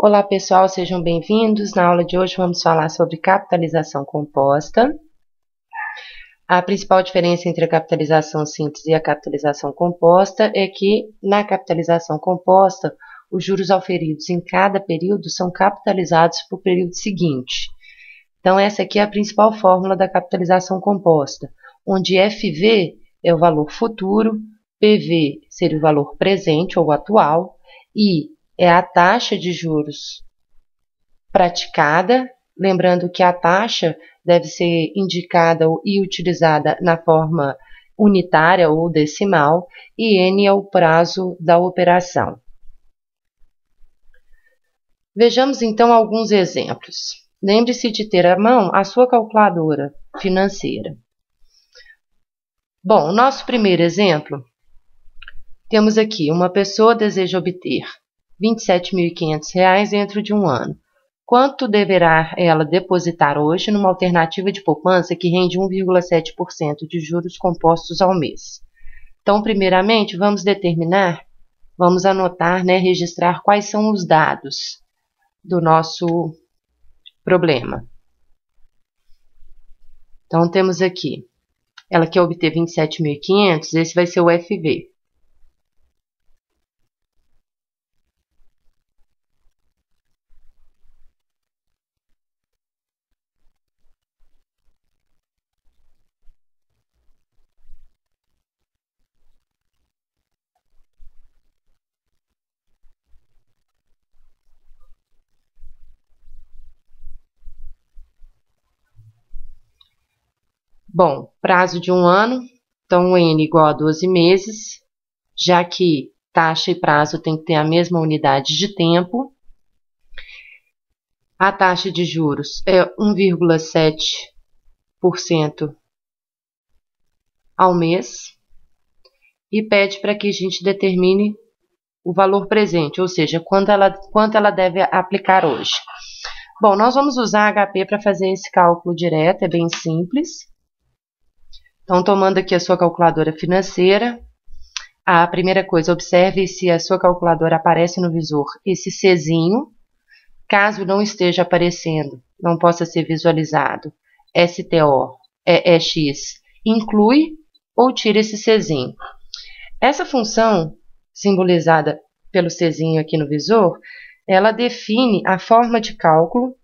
Olá pessoal, sejam bem-vindos. Na aula de hoje vamos falar sobre capitalização composta. A principal diferença entre a capitalização simples e a capitalização composta é que na capitalização composta os juros auferidos em cada período são capitalizados para o período seguinte. Então essa aqui é a principal fórmula da capitalização composta, onde FV é o valor futuro, PV seria o valor presente ou atual, I é a taxa de juros praticada, lembrando que a taxa deve ser indicada e utilizada na forma unitária ou decimal, e N é o prazo da operação. Vejamos então alguns exemplos. Lembre-se de ter à mão a sua calculadora financeira. Bom, nosso primeiro exemplo, temos aqui uma pessoa deseja obter R$ 27.500 dentro de um ano. Quanto deverá ela depositar hoje numa alternativa de poupança que rende 1,7% de juros compostos ao mês? Então, primeiramente, vamos anotar, registrar quais são os dados do nosso problema. Então, temos aqui, ela quer obter 27.500, esse vai ser o FV. Bom, prazo de um ano, então N igual a 12 meses, já que taxa e prazo tem que ter a mesma unidade de tempo. A taxa de juros é 1,7% ao mês e pede para que a gente determine o valor presente, ou seja, quanto ela deve aplicar hoje. Bom, nós vamos usar HP para fazer esse cálculo direto, é bem simples. Então, tomando aqui a sua calculadora financeira, a primeira coisa, observe se a sua calculadora aparece no visor esse Czinho. Caso não esteja aparecendo, não possa ser visualizado, STO, EX, inclui ou tira esse Czinho. Essa função, simbolizada pelo Czinho aqui no visor, ela define a forma de cálculo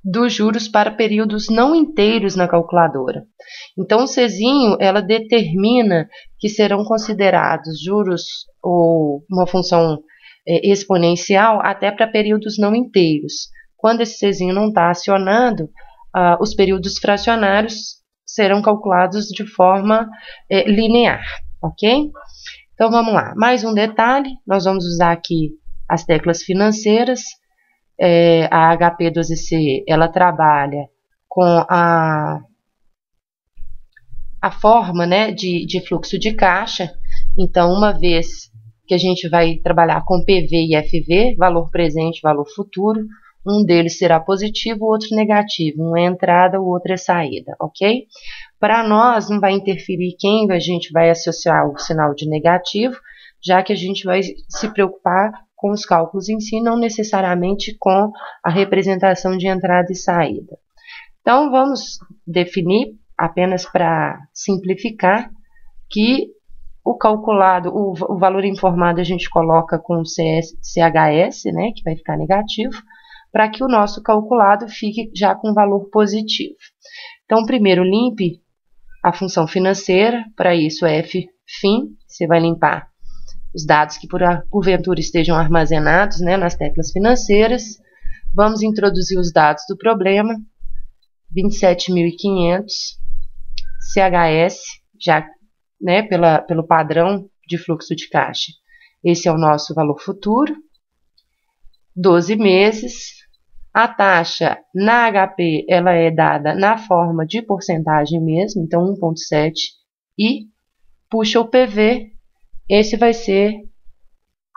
dos juros para períodos não inteiros na calculadora. Então, o Czinho, ela determina que serão considerados juros ou uma função exponencial até para períodos não inteiros. Quando esse Czinho não está acionado, os períodos fracionários serão calculados de forma linear, ok? Então, vamos lá. Mais um detalhe, nós vamos usar aqui as teclas financeiras. A HP12C, ela trabalha com a forma, de fluxo de caixa. Então, uma vez que a gente vai trabalhar com PV e FV, valor presente, valor futuro, um deles será positivo, o outro negativo, um é entrada, o outro é saída, ok? Para nós, não vai interferir quem a gente vai associar o sinal de negativo, já que a gente vai se preocupar com os cálculos em si, não necessariamente com a representação de entrada e saída. Então, vamos definir, apenas para simplificar, que o calculado, o valor informado a gente coloca com CHS, que vai ficar negativo, para que o nosso calculado fique já com valor positivo. Então, primeiro limpe a função financeira, para isso FFIN, você vai limpar os dados que porventura estejam armazenados nas teclas financeiras. Vamos introduzir os dados do problema, 27.500, CHS, já pelo padrão de fluxo de caixa. Esse é o nosso valor futuro, 12 meses. A taxa na HP ela é dada na forma de porcentagem mesmo, então 1,7, e puxa o PV. Esse vai ser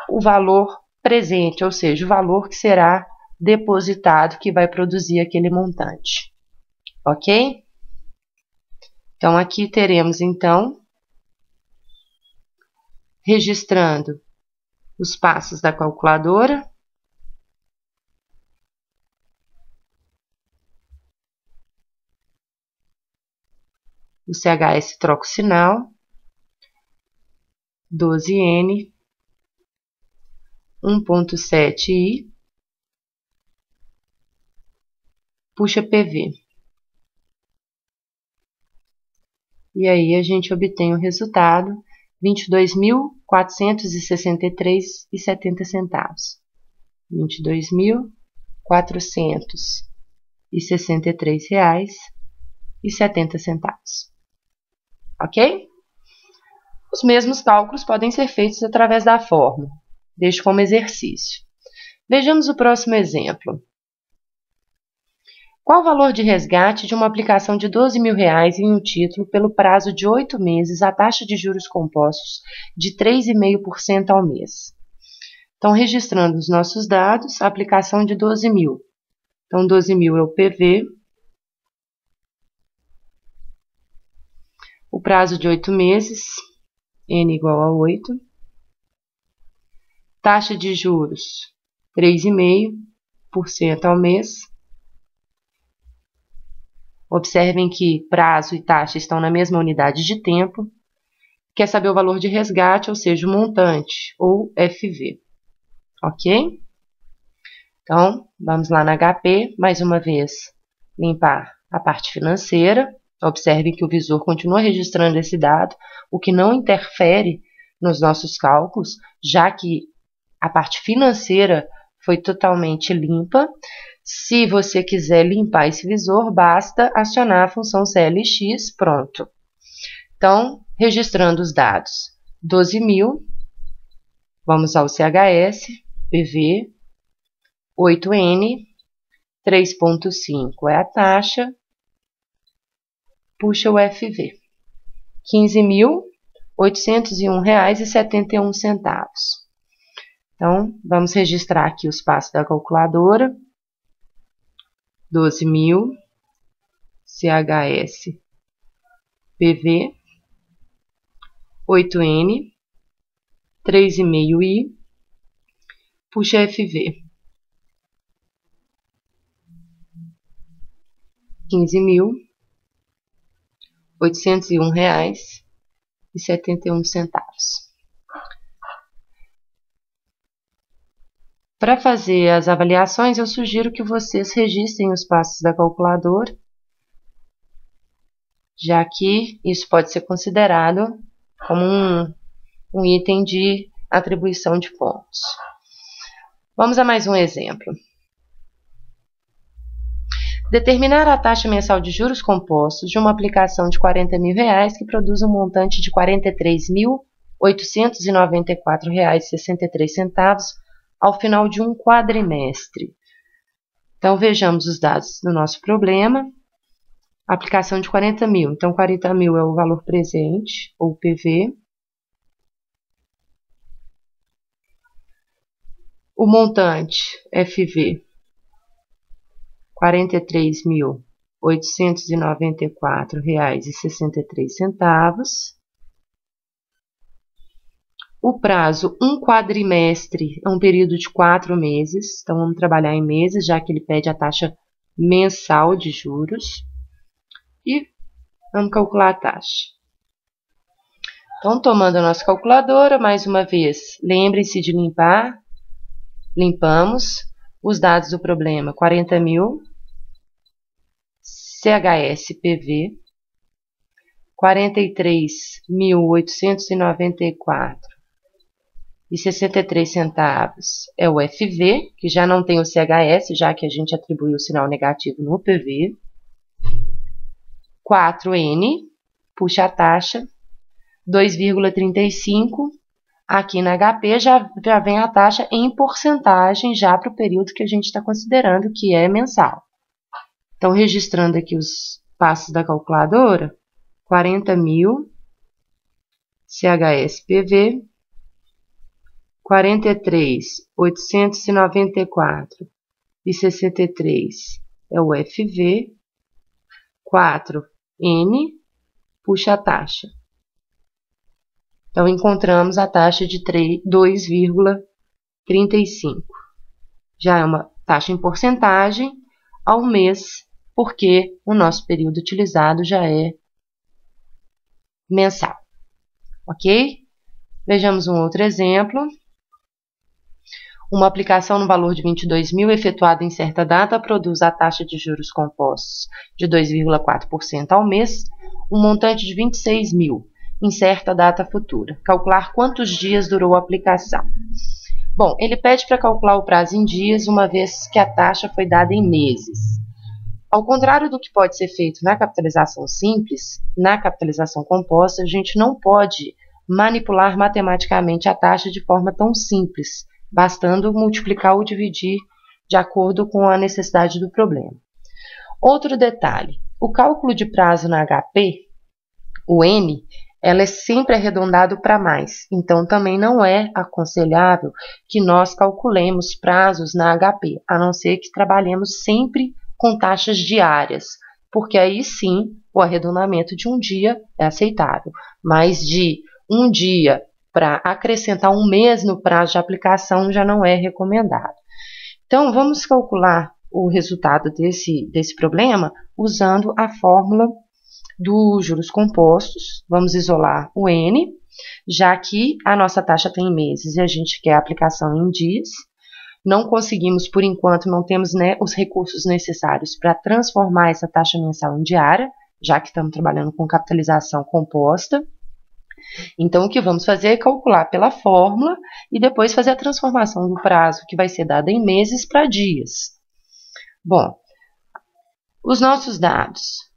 o valor presente, ou seja, o valor que será depositado, que vai produzir aquele montante. Ok? Então, aqui teremos, então, registrando os passos da calculadora, O CHS troca o sinal. 12N, 1.7I, puxa PV. E aí a gente obtém o resultado 22.463,70. 22.463 reais e 70 centavos. Ok? Os mesmos cálculos podem ser feitos através da fórmula. Deixo como exercício. Vejamos o próximo exemplo. Qual o valor de resgate de uma aplicação de R$12.000 em um título pelo prazo de 8 meses à taxa de juros compostos de 3,5% ao mês? Então, registrando os nossos dados, a aplicação de 12.000. Então, 12.000 é o PV. O prazo de 8 meses, N igual a 8. Taxa de juros, 3,5% ao mês. Observem que prazo e taxa estão na mesma unidade de tempo. Quer saber o valor de resgate, ou seja, o montante, ou FV. Ok? Então, vamos lá na HP, mais uma vez, limpar a parte financeira. Observem que o visor continua registrando esse dado, o que não interfere nos nossos cálculos, já que a parte financeira foi totalmente limpa. Se você quiser limpar esse visor, basta acionar a função CLX, pronto. Então, registrando os dados, 12.000, vamos ao CHS, PV, 8N, 3,5 é a taxa, puxa o FV, R$15.801,71. Então, vamos registrar aqui os passos da calculadora. 12.000, CHS, PV, 8N, 3,5I, puxa FV. R$15.801,71. Para fazer as avaliações, eu sugiro que vocês registrem os passos da calculadora, já que isso pode ser considerado como um item de atribuição de pontos. Vamos a mais um exemplo. Determinar a taxa mensal de juros compostos de uma aplicação de R$40.000 que produz um montante de R$43.894,63 ao final de um quadrimestre. Então, vejamos os dados do nosso problema. Aplicação de 40.000. Então, 40.000 é o valor presente, ou PV. O montante, FV, R$43.894,63. O prazo, um quadrimestre, é um período de 4 meses. Então, vamos trabalhar em meses, já que ele pede a taxa mensal de juros. E vamos calcular a taxa. Então, tomando a nossa calculadora, mais uma vez, lembrem-se de limpar. Limpamos os dados do problema. 40.000, CHS PV, 43.894,63 é o FV, que já não tem o CHS, já que a gente atribuiu o sinal negativo no PV. 4N, puxa a taxa, 2,35. Aqui na HP já vem a taxa em porcentagem já para o período que a gente está considerando, que é mensal. Então, registrando aqui os passos da calculadora, 40.000, CHS PV, 43.894,63 é o FV, 4N, puxa a taxa. Então, encontramos a taxa de 2,35. Já é uma taxa em porcentagem ao mês, porque o nosso período utilizado já é mensal. Ok? Vejamos um outro exemplo. Uma aplicação no valor de 22.000 efetuada em certa data produz a taxa de juros compostos de 2,4% ao mês, um montante de 26.000 em certa data futura. Calcular quantos dias durou a aplicação. Bom, ele pede para calcular o prazo em dias, uma vez que a taxa foi dada em meses. Ao contrário do que pode ser feito na capitalização simples, na capitalização composta, a gente não pode manipular matematicamente a taxa de forma tão simples, bastando multiplicar ou dividir de acordo com a necessidade do problema. Outro detalhe, o cálculo de prazo na HP, o N, ela é sempre arredondado para mais, então também não é aconselhável que nós calculemos prazos na HP, a não ser que trabalhemos sempre com taxas diárias, porque aí sim o arredondamento de um dia é aceitável, mas de um dia para acrescentar um mês no prazo de aplicação já não é recomendado. Então, vamos calcular o resultado desse problema usando a fórmula dos juros compostos. Vamos isolar o N, já que a nossa taxa tem meses e a gente quer a aplicação em dias. Não conseguimos, por enquanto, não temos, né, os recursos necessários para transformar essa taxa mensal em diária, já que estamos trabalhando com capitalização composta. Então, o que vamos fazer é calcular pela fórmula e depois fazer a transformação do prazo, que vai ser dada em meses, para dias. Bom, os nossos dados.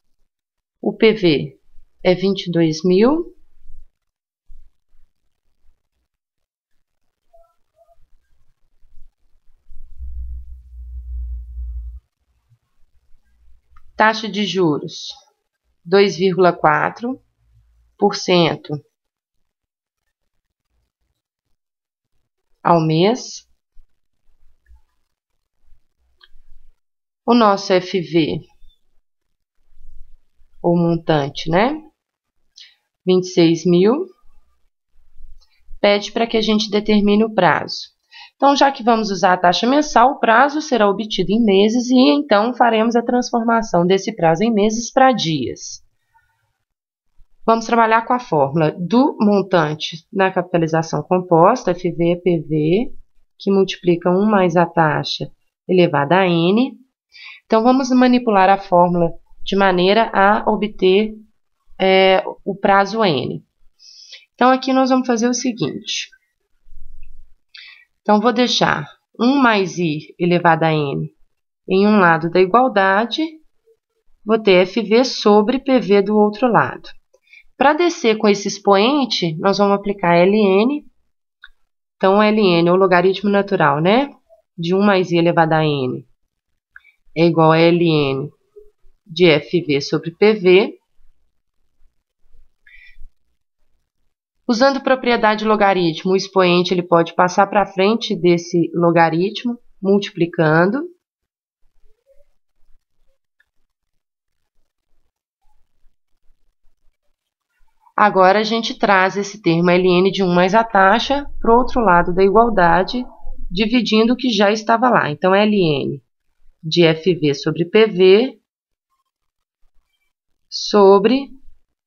O PV é 22.000. Taxa de juros, 2,4% ao mês. O nosso FV, ou montante, né? 26.000. Pede para que a gente determine o prazo. Então, já que vamos usar a taxa mensal, o prazo será obtido em meses e então faremos a transformação desse prazo em meses para dias. Vamos trabalhar com a fórmula do montante na capitalização composta, FV é PV, que multiplica 1 mais a taxa elevada a N. Então, vamos manipular a fórmula de maneira a obter o prazo N. Então, aqui nós vamos fazer o seguinte. Então, vou deixar 1 mais I elevado a N em um lado da igualdade, vou ter FV sobre PV do outro lado. Para descer com esse expoente, nós vamos aplicar LN. Então, LN é o logaritmo natural, né? De 1 mais I elevado a N é igual a LN de FV sobre PV. Usando propriedade logaritmo, o expoente ele pode passar para frente desse logaritmo, multiplicando. Agora, a gente traz esse termo LN de 1 mais a taxa para o outro lado da igualdade, dividindo o que já estava lá. Então, LN de FV sobre PV sobre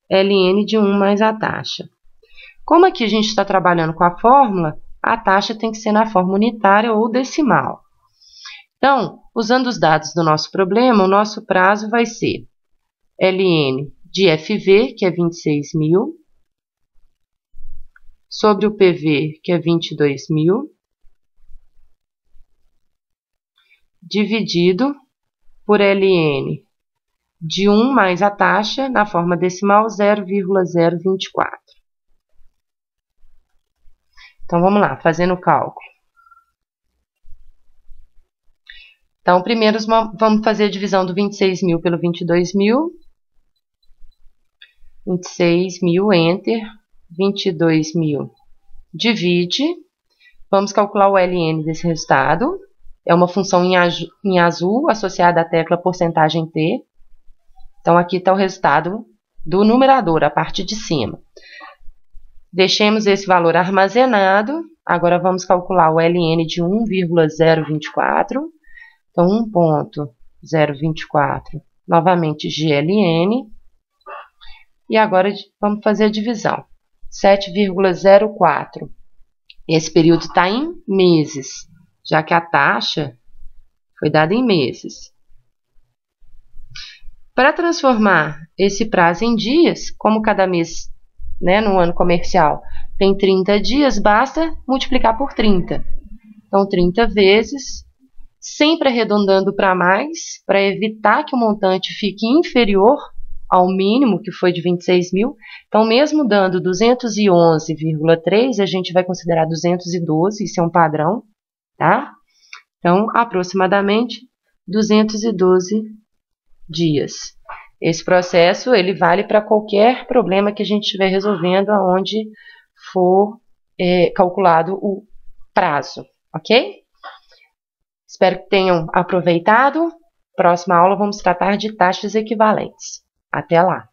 LN de 1 mais a taxa. Como aqui a gente está trabalhando com a fórmula, a taxa tem que ser na forma unitária ou decimal. Então, usando os dados do nosso problema, o nosso prazo vai ser LN de FV, que é 26.000, sobre o PV, que é 22.000, dividido por LN de 1 mais a taxa, na forma decimal, 0,024. Então, vamos lá, fazendo o cálculo. Então, primeiro vamos fazer a divisão do 26.000 pelo 22.000. 26.000, enter. 22.000, divide. Vamos calcular o LN desse resultado. É uma função em azul associada à tecla porcentagem T. Então, aqui está o resultado do numerador, a parte de cima. Deixemos esse valor armazenado. Agora, vamos calcular o LN de 1,024. Então, 1,024, novamente GLN, E agora vamos fazer a divisão. 7,04. Esse período está em meses, já que a taxa foi dada em meses. Para transformar esse prazo em dias, como cada mês, né, no ano comercial tem 30 dias, basta multiplicar por 30. Então, 30 vezes, sempre arredondando para mais, para evitar que o montante fique inferior ao mínimo, que foi de 26 mil. Então, mesmo dando 211,3, a gente vai considerar 212, isso é um padrão, tá? Então, aproximadamente 212 dias. Esse processo, ele vale para qualquer problema que a gente estiver resolvendo, aonde for calculado o prazo, ok? Espero que tenham aproveitado. Próxima aula vamos tratar de taxas equivalentes. Até lá!